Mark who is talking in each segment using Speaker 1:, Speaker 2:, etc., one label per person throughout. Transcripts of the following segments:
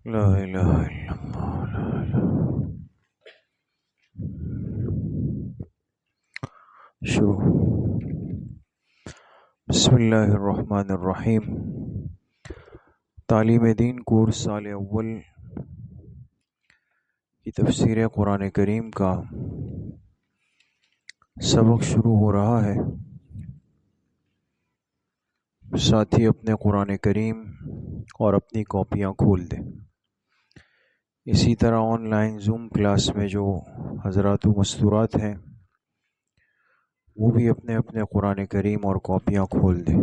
Speaker 1: لا الہ الا اللہ لا الہ۔ شروع۔ بسم اللہ الرحمن الرحیم۔ تعلیم دین کورس سال اول کی تفسیر قرآن کریم کا سبق شروع ہو رہا ہے۔ ساتھی اپنے قرآن کریم اور اپنی کاپیاں کھول دیں۔ اسی طرح آن لائن زوم کلاس میں جو حضرات و مستورات ہیں وہ بھی اپنے اپنے قرآن کریم اور کاپیاں کھول دیں۔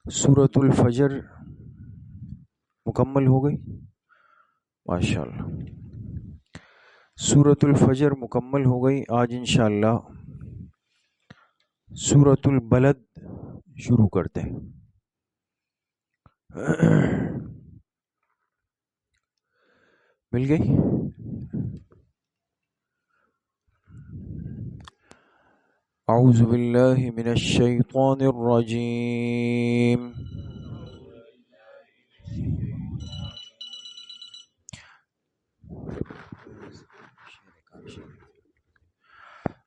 Speaker 1: سورۃ الفجر مکمل ہو گئی؟ ماشاءاللہ۔ سورۃ الفجر مکمل ہو گئی۔ آج انشاءاللہ سورۃ البلد شروع کرتے ہیں۔ مل گئی؟ اعوذ باللہ من الشیطان الرجیم۔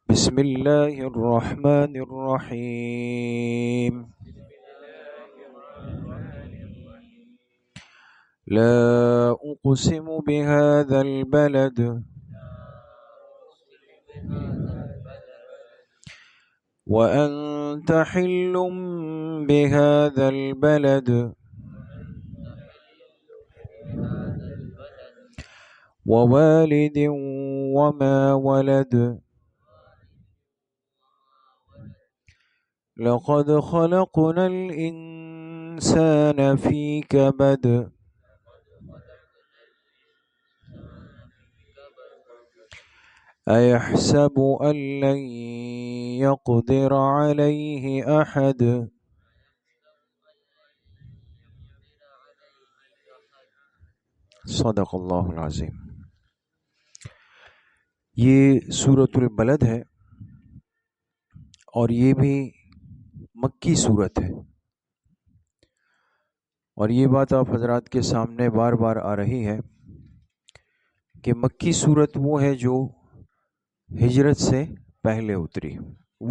Speaker 1: بسم اللہ الرحمن الرحیم۔ لا اقسم بهذا البلد وأنت حل بهذا البلد ووالد وما ولد لقد خلقنا الإنسان في كبد أيحسب أن لن يقدر عليه أحد صدق اللہ العظیم۔ یہ سورۃ البلد ہے اور یہ بھی مکی سورت ہے، اور یہ بات آپ حضرات کے سامنے بار بار آ رہی ہے کہ مکی سورت وہ ہے جو ہجرت سے پہلے اتری،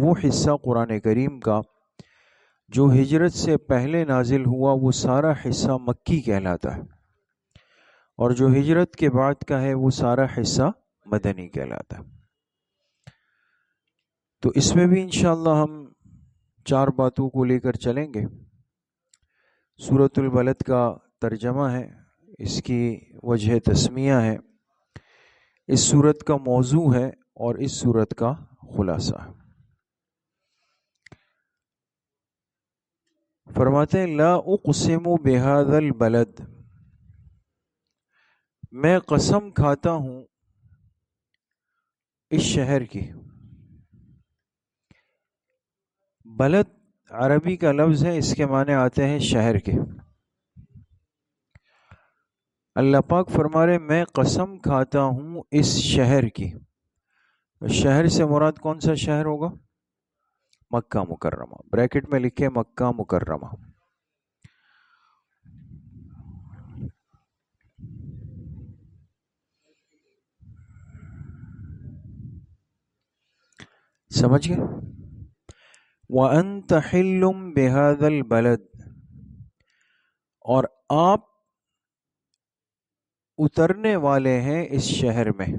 Speaker 1: وہ حصہ قرآن کریم کا جو ہجرت سے پہلے نازل ہوا وہ سارا حصہ مکی کہلاتا ہے، اور جو ہجرت کے بعد کا ہے وہ سارا حصہ مدنی کہلاتا ہے۔ تو اس میں بھی انشاءاللہ ہم 4 باتوں کو لے کر چلیں گے۔ سورۃ البلد کا ترجمہ ہے، اس کی وجہ تسمیہ ہے، اس سورت کا موضوع ہے اور اس سورت کا خلاصہ ہے۔ فرماتے ہیں لا اقسم بہذا البلد، میں قسم کھاتا ہوں اس شہر کی۔ بلد عربی کا لفظ ہے، اس کے معنی آتے ہیں شہر کے۔ اللہ پاک فرما رہے میں قسم کھاتا ہوں اس شہر کی۔ شہر سے مراد کون سا شہر ہوگا؟ مکہ مکرمہ۔ بریکٹ میں لکھے مکہ مکرمہ۔ سمجھ گئے؟ وَأَنْتَ حِلٌّ بِهَذَا الْبَلَدِ، اور آپ اترنے والے ہیں اس شہر میں۔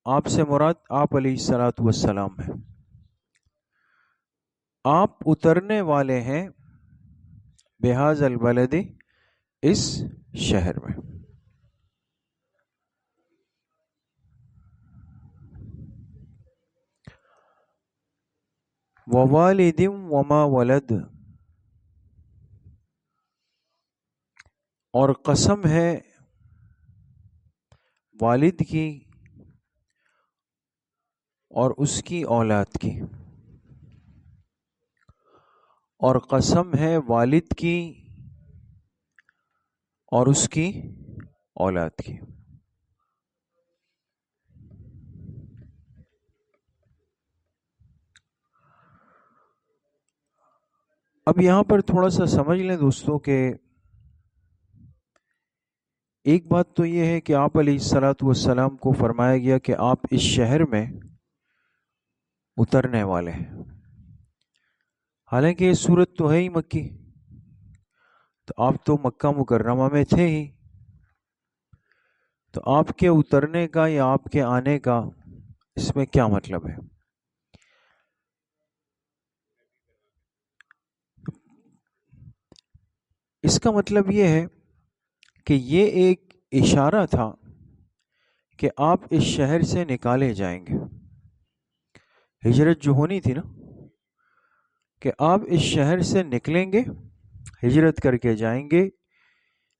Speaker 1: آپ سے مراد آپ علیہ الصلاۃ والسلام ہے۔ آپ اترنے والے ہیں بہذا البلد، اس شہر میں۔ ووالد وما ولد، اور قسم ہے والد کی اور اس کی اولاد کی، اور قسم ہے والد کی اور اس کی اولاد کی۔ اب یہاں پر تھوڑا سا سمجھ لیں دوستوں کہ ایک بات تو یہ ہے کہ آپ علیہ الصلاۃ والسلام کو فرمایا گیا کہ آپ اس شہر میں اترنے والے ہیں، حالانکہ یہ صورت تو ہے ہی مکی، تو آپ تو مکہ مکرمہ میں تھے ہی، تو آپ کے اترنے کا یا آپ کے آنے کا اس میں کیا مطلب ہے؟ اس کا مطلب یہ ہے کہ یہ ایک اشارہ تھا کہ آپ اس شہر سے نکالے جائیں گے، ہجرت جو ہونی تھی نا، کہ آپ اس شہر سے نکلیں گے، ہجرت کر کے جائیں گے،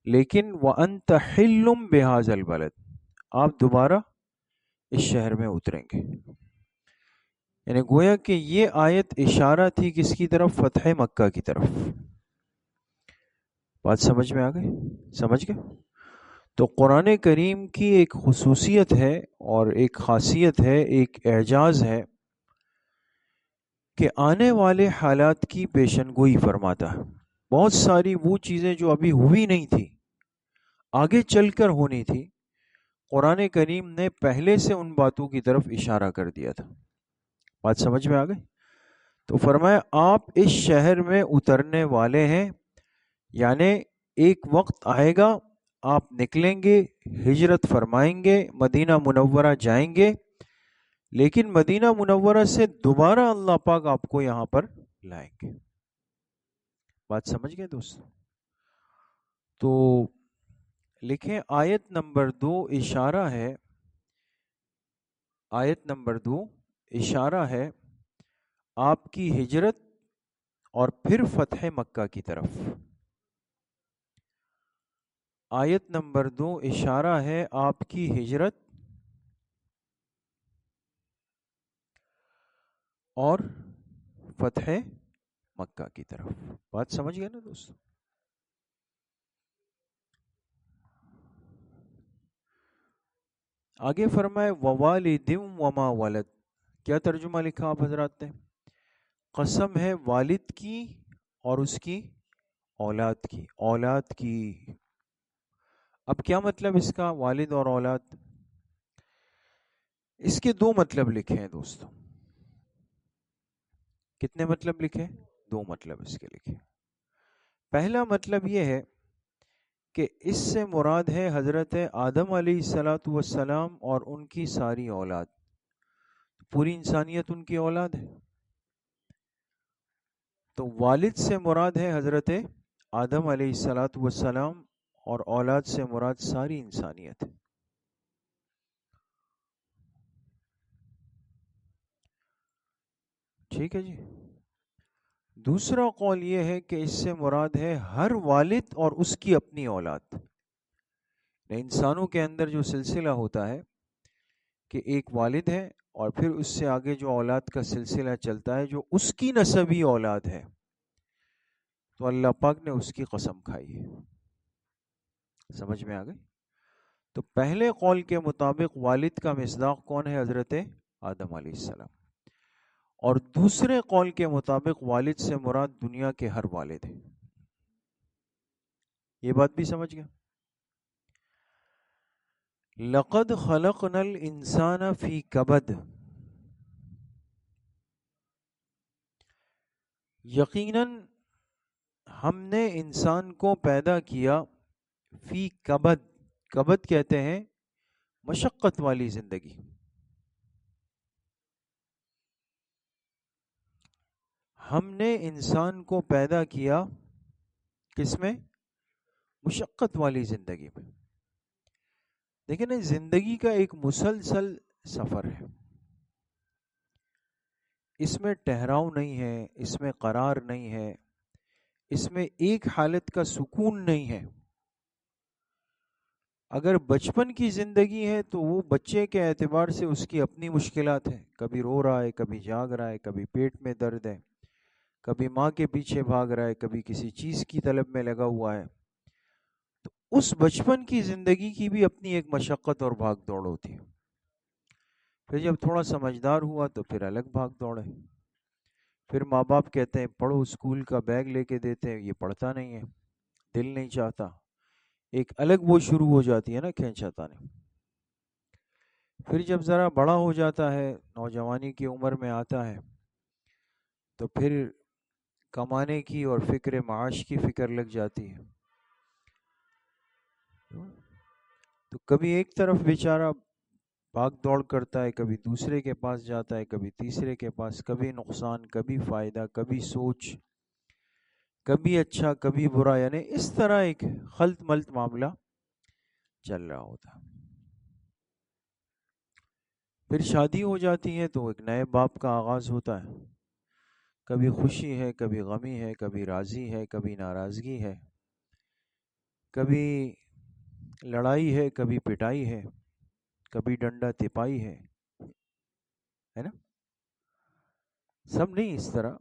Speaker 1: لیکن وَأَنْتَ حِلٌّ بِهَذَا الْبَلَدِ، آپ دوبارہ اس شہر میں اتریں گے۔ یعنی گویا کہ یہ آیت اشارہ تھی کس کی طرف؟ فتح مکہ کی طرف۔ بات سمجھ میں آ گئی؟ سمجھ گئے؟ تو قرآن کریم کی ایک خصوصیت ہے اور ایک خاصیت ہے، ایک اعجاز ہے کہ آنے والے حالات کی پیشن گوئی فرماتا ہے۔ بہت ساری وہ چیزیں جو ابھی ہوئی نہیں تھی، آگے چل کر ہونی تھی، قرآن کریم نے پہلے سے ان باتوں کی طرف اشارہ کر دیا تھا۔ بات سمجھ میں آ گئی؟ تو فرمایا آپ اس شہر میں اترنے والے ہیں، یعنی ایک وقت آئے گا آپ نکلیں گے، ہجرت فرمائیں گے، مدینہ منورہ جائیں گے، لیکن مدینہ منورہ سے دوبارہ اللہ پاک آپ کو یہاں پر لائیں گے۔ بات سمجھ گئے دوست؟ تو لکھیں آیت نمبر 2 اشارہ ہے، آیت نمبر 2 اشارہ ہے آپ کی ہجرت اور پھر فتح مکہ کی طرف۔ آیت نمبر 2 اشارہ ہے آپ کی ہجرت اور فتح مکہ کی طرف۔ بات سمجھ گئے نا دوست؟ آگے فرمائے ووالد وما ولد، کیا ترجمہ لکھا آپ حضرات نے؟ قسم ہے والد کی اور اس کی اولاد کی، اولاد کی۔ اب کیا مطلب اس کا، والد اور اولاد؟ اس کے دو مطلب لکھے ہیں دوستوں۔ کتنے مطلب لکھے؟ دو مطلب اس کے لکھے۔ پہلا مطلب یہ ہے کہ اس سے مراد ہے حضرت آدم علیہ الصلاۃ والسلام اور ان کی ساری اولاد، پوری انسانیت ان کی اولاد ہے۔ تو والد سے مراد ہے حضرت آدم علیہ الصلاۃ والسلام اور اولاد سے مراد ساری انسانیت ہے۔ ٹھیک ہے جی۔ دوسرا قول یہ ہے کہ اس سے مراد ہے ہر والد اور اس کی اپنی اولاد۔ انسانوں کے اندر جو سلسلہ ہوتا ہے کہ ایک والد ہے اور پھر اس سے آگے جو اولاد کا سلسلہ چلتا ہے جو اس کی نسبی اولاد ہے، تو اللہ پاک نے اس کی قسم کھائی ہے۔ سمجھ میں آ گئی؟ تو پہلے قول کے مطابق والد کا مصداق کون ہے؟ حضرت آدم علیہ السلام۔ اور دوسرے قول کے مطابق والد سے مراد دنیا کے ہر والد ہیں۔ یہ بات بھی سمجھ گیا؟ لقد خلقنا الانسان فی کبد، یقیناً ہم نے انسان کو پیدا کیا فی کبد، کبد کہتے ہیں مشقت والی زندگی۔ ہم نے انسان کو پیدا کیا کس میں؟ مشقت والی زندگی میں۔ دیکھیں نا، زندگی کا ایک مسلسل سفر ہے، اس میں ٹھہراؤ نہیں ہے، اس میں قرار نہیں ہے، اس میں ایک حالت کا سکون نہیں ہے۔ اگر بچپن کی زندگی ہے تو وہ بچے کے اعتبار سے اس کی اپنی مشکلات ہیں، کبھی رو رہا ہے، کبھی جاگ رہا ہے، کبھی پیٹ میں درد ہے، کبھی ماں کے پیچھے بھاگ رہا ہے، کبھی کسی چیز کی طلب میں لگا ہوا ہے۔ تو اس بچپن کی زندگی کی بھی اپنی ایک مشقت اور بھاگ دوڑ ہوتی ہے۔ پھر جب تھوڑا سمجھدار ہوا تو پھر الگ بھاگ دوڑ ہے۔ پھر ماں باپ کہتے ہیں پڑھو، اسکول کا بیگ لے کے دیتے ہیں، یہ پڑھتا نہیں ہے، دل نہیں چاہتا، ایک الگ وہ شروع ہو جاتی ہے نا کھینچاتانی. پھر جب ذرا بڑا ہو جاتا ہے، نوجوانی کی عمر میں آتا ہے، تو پھر کمانے کی اور فکر معاش کی فکر لگ جاتی ہے. تو کبھی ایک طرف بیچارہ بھاگ دوڑ کرتا ہے، کبھی دوسرے کے پاس جاتا ہے، کبھی تیسرے کے پاس، کبھی نقصان، کبھی فائدہ، کبھی سوچ، کبھی اچھا کبھی برا، یعنی اس طرح ایک خلط ملط معاملہ چل رہا ہوتا. پھر شادی ہو جاتی ہے تو ایک نئے باپ کا آغاز ہوتا ہے. کبھی خوشی ہے، کبھی غمی ہے، کبھی راضی ہے، کبھی ناراضگی ہے، کبھی لڑائی ہے، کبھی پٹائی ہے، کبھی ڈنڈا تپائی ہے نا. سب نہیں اس طرح،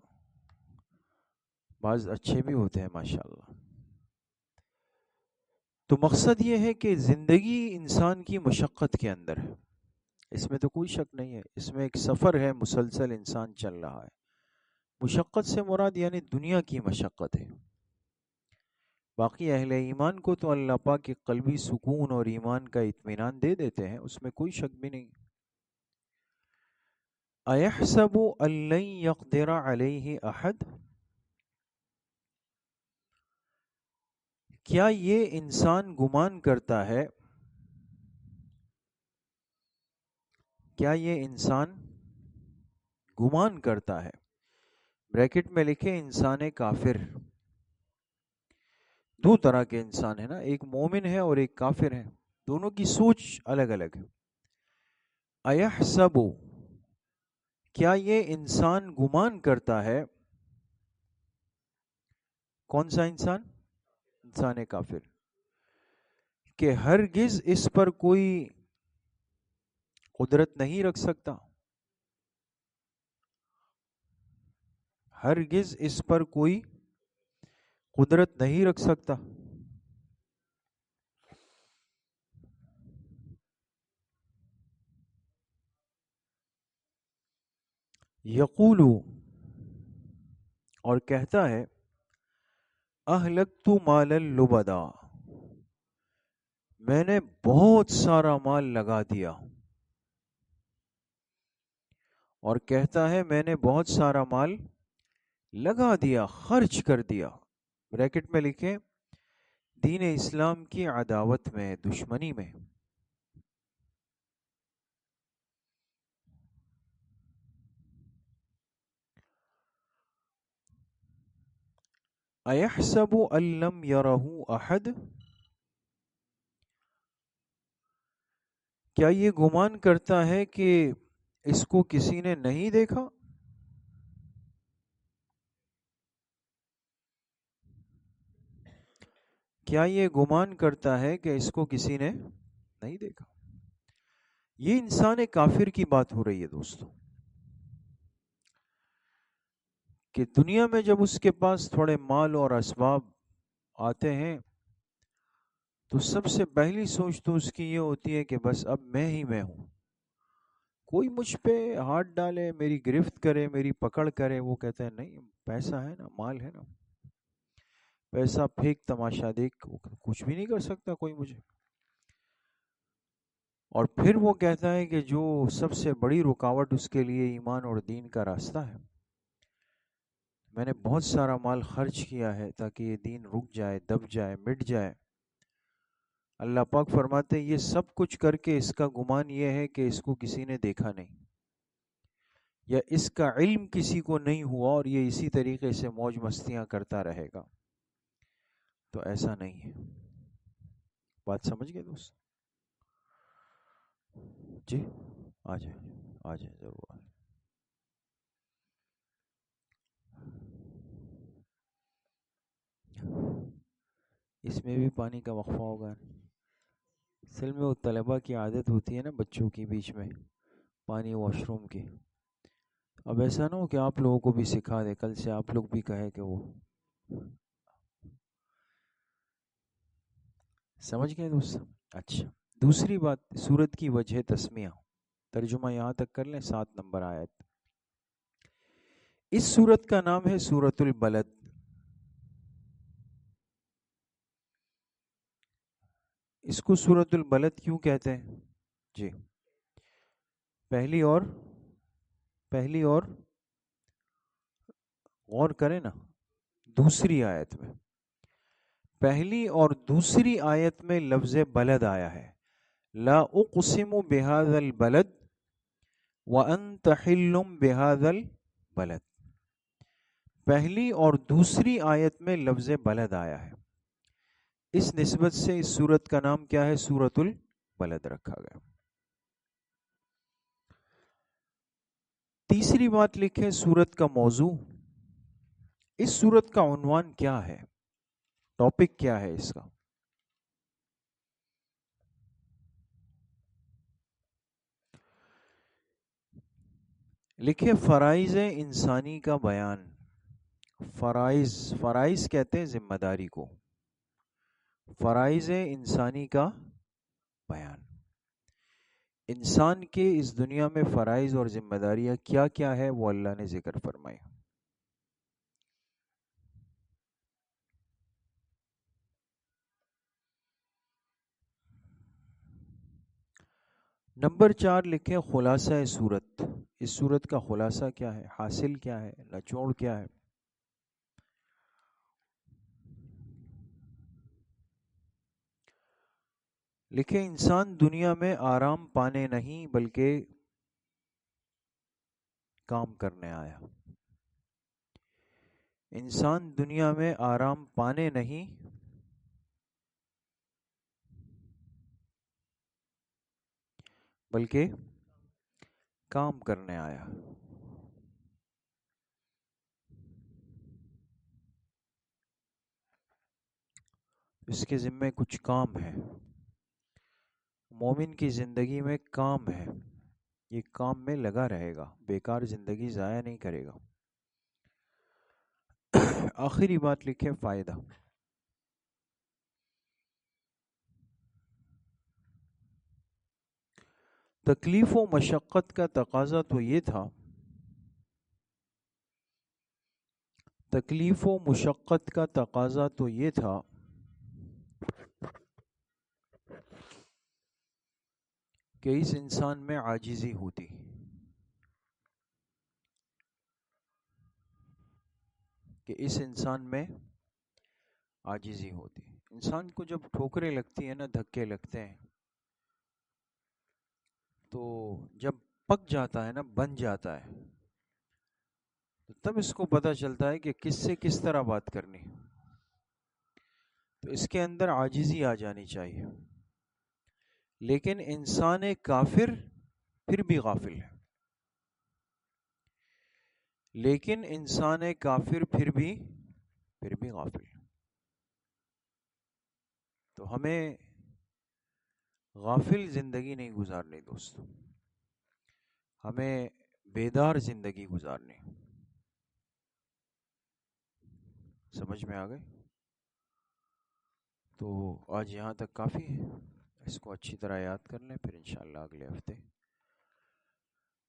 Speaker 1: بعض اچھے بھی ہوتے ہیں ماشاءاللہ. تو مقصد یہ ہے کہ زندگی انسان کی مشقت کے اندر ہے، اس میں تو کوئی شک نہیں ہے. اس میں ایک سفر ہے، مسلسل انسان چل رہا ہے. مشقت سے مراد یعنی دنیا کی مشقت ہے. باقی اہل ایمان کو تو اللہ پاک کے قلبی سکون اور ایمان کا اطمینان دے دیتے ہیں، اس میں کوئی شک بھی نہیں. اَيَحْسَبُ أَن لَّن يَقْدِرَ عَلَيْهِ أَحَدٌ، کیا یہ انسان گمان کرتا ہے، کیا یہ انسان گمان کرتا ہے، بریکٹ میں لکھے انسان کافر. دو طرح کے انسان ہیں نا، ایک مومن ہے اور ایک کافر ہے، دونوں کی سوچ الگ الگ ہے. اَيَحْسَبُ، کیا یہ انسان گمان کرتا ہے، کون سا انسان؟ انسان کافر، کہ ہرگز اس پر کوئی قدرت نہیں رکھ سکتا، ہرگز اس پر کوئی قدرت نہیں رکھ سکتا. یقول، اور کہتا ہے، اہلکت مالا لبدا، میں نے بہت سارا مال لگا دیا. اور کہتا ہے میں نے بہت سارا مال لگا دیا، خرچ کر دیا. بریکٹ میں لکھیں دین اسلام کی عداوت میں، دشمنی میں. ایحسب ان لم یرہ احد، کیا یہ گمان کرتا ہے کہ اس کو کسی نے نہیں دیکھا؟ کیا یہ گمان کرتا ہے کہ اس کو کسی نے نہیں دیکھا؟ یہ انسان کافر کی بات ہو رہی ہے دوستو، کہ دنیا میں جب اس کے پاس تھوڑے مال اور اسباب آتے ہیں تو سب سے پہلی سوچ تو اس کی یہ ہوتی ہے کہ بس اب میں ہی میں ہوں. کوئی مجھ پہ ہاتھ ڈالے، میری گرفت کرے، میری پکڑ کرے، وہ کہتا ہے نہیں، پیسہ ہے نا، مال ہے نا، پیسہ پھینک تماشا دیکھ، کچھ بھی نہیں کر سکتا کوئی مجھے. اور پھر وہ کہتا ہے کہ جو سب سے بڑی رکاوٹ اس کے لیے ایمان اور دین کا راستہ ہے، میں نے بہت سارا مال خرچ کیا ہے تاکہ یہ دین رک جائے، دب جائے، مٹ جائے. اللہ پاک فرماتے ہیں یہ سب کچھ کر کے اس کا گمان یہ ہے کہ اس کو کسی نے دیکھا نہیں، یا اس کا علم کسی کو نہیں ہوا اور یہ اسی طریقے سے موج مستیاں کرتا رہے گا. تو ایسا نہیں ہے. بات سمجھ گئے دوست؟ جی آ جائیں، آ جائیں ضرور. اس میں بھی پانی کا وقفہ ہوگا. اصل میں وہ طلبہ کی عادت ہوتی ہے نا بچوں کی بیچ میں پانی واش روم کی. اب ایسا نہ ہو کہ آپ لوگوں کو بھی سکھا دے، کل سے آپ لوگ بھی کہے کہ وہ. سمجھ گئے دوست؟ اچھا، دوسری بات سورت کی وجہ تسمیہ، ترجمہ یہاں تک کر لیں. 7 نمبر آیت. اس سورت کا نام ہے سورت البلد. اس کو سورۃ البلد کیوں کہتے ہیں؟ جی، پہلی اور غور کریں نا، دوسری آیت میں، پہلی اور دوسری آیت میں لفظ بلد آیا ہے، لا اقسم بهذا البلد وانت حل بهذا البلد، پہلی اور دوسری آیت میں لفظ بلد آیا ہے، اس نسبت سے اس سورت کا نام کیا ہے؟ سورۃ البلد رکھا گیا۔ تیسری بات لکھیں سورت کا موضوع، اس سورت کا عنوان کیا ہے؟ ٹاپک کیا ہے اس کا؟ لکھے فرائض انسانی کا بیان۔ فرائض کہتے ہیں ذمہ داری کو، فرائض انسانی کا بیان۔ انسان کے اس دنیا میں فرائض اور ذمہ داریاں کیا کیا ہے وہ اللہ نے ذکر فرمائی۔ نمبر 4 لکھیں خلاصہ سورت، اس سورت کا خلاصہ کیا ہے؟ حاصل کیا ہے؟ نچوڑ کیا ہے؟ لکھیں انسان دنیا میں آرام پانے نہیں بلکہ کام کرنے آیا۔ انسان دنیا میں آرام پانے نہیں بلکہ کام کرنے آیا۔ اس کے ذمے کچھ کام ہے، مومن کی زندگی میں کام ہے، یہ کام میں لگا رہے گا، بیکار زندگی ضائع نہیں کرے گا۔ آخری بات لکھیں فائدہ۔ تکلیف و مشقت کا تقاضا تو یہ تھا، تکلیف و مشقت کا تقاضا تو یہ تھا کہ اس انسان میں عاجزی ہوتی، کہ اس انسان میں عاجزی ہوتی۔ انسان کو جب ٹھوکریں لگتی ہیں نا، دھکے لگتے ہیں، تو جب پک جاتا ہے نا، بن جاتا ہے، تو تب اس کو پتہ چلتا ہے کہ کس سے کس طرح بات کرنی۔ تو اس کے اندر عاجزی آ جانی چاہیے، لیکن انسان کافر پھر بھی غافل ہے، لیکن انسان کافر پھر بھی غافل ہے۔ تو ہمیں غافل زندگی نہیں گزارنی دوستو، ہمیں بیدار زندگی گزارنی۔ سمجھ میں آ گئی؟ تو آج یہاں تک کافی ہے، اس کو اچھی طرح یاد کر لیں، پھر انشاءاللہ اگلے ہفتے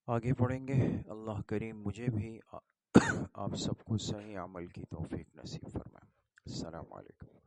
Speaker 1: آگے پڑھیں گے۔ اللہ کریم مجھے بھی آپ سب کو صحیح عمل کی توفیق نصیب فرمائے۔ السلام علیکم۔